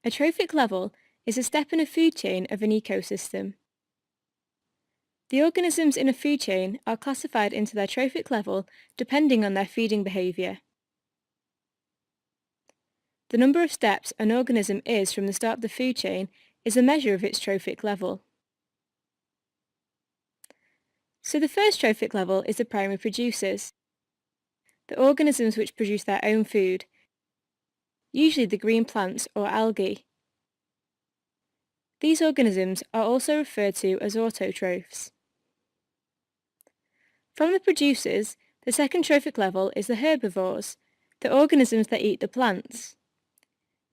A trophic level is a step in a food chain of an ecosystem. The organisms in a food chain are classified into their trophic level depending on their feeding behaviour. The number of steps an organism is from the start of the food chain is a measure of its trophic level. So the first trophic level is the primary producers, the organisms which produce their own food, usually the green plants or algae. These organisms are also referred to as autotrophs. From the producers, the second trophic level is the herbivores, the organisms that eat the plants.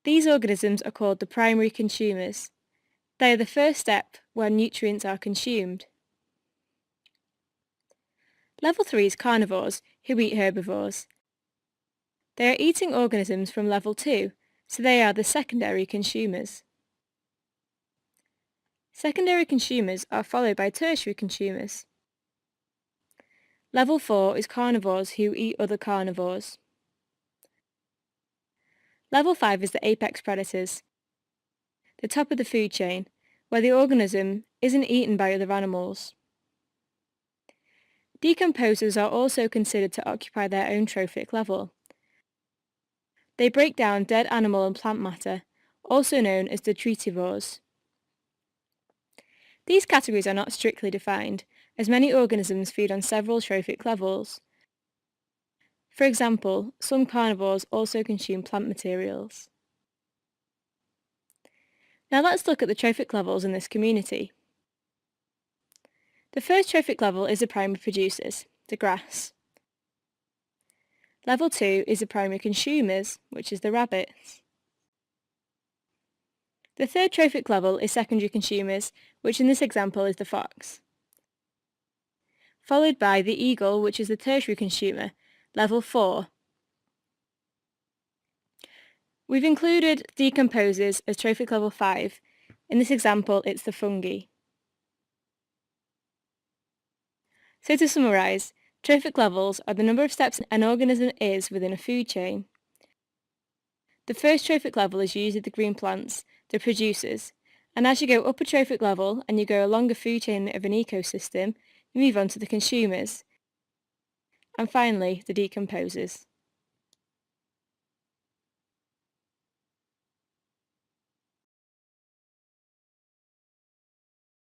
These organisms are called the primary consumers. They are the first step where nutrients are consumed. Level 3 is carnivores, who eat herbivores. They are eating organisms from level 2, so they are the secondary consumers. Secondary consumers are followed by tertiary consumers. Level 4 is carnivores who eat other carnivores. Level 5 is the apex predators, the top of the food chain, where the organism isn't eaten by other animals. Decomposers are also considered to occupy their own trophic level. They break down dead animal and plant matter, also known as detritivores. These categories are not strictly defined, as many organisms feed on several trophic levels. For example, some carnivores also consume plant materials. Now let's look at the trophic levels in this community. The first trophic level is the primary producers, the grass. Level 2 is the primary consumers, which is the rabbits. The third trophic level is secondary consumers, which in this example is the fox. Followed by the eagle, which is the tertiary consumer, level 4. We've included decomposers as trophic level 5. In this example, it's the fungi. So to summarise, trophic levels are the number of steps an organism is within a food chain. The first trophic level is usually the green plants, the producers, and as you go up a trophic level and you go along a food chain of an ecosystem, you move on to the consumers, and finally the decomposers.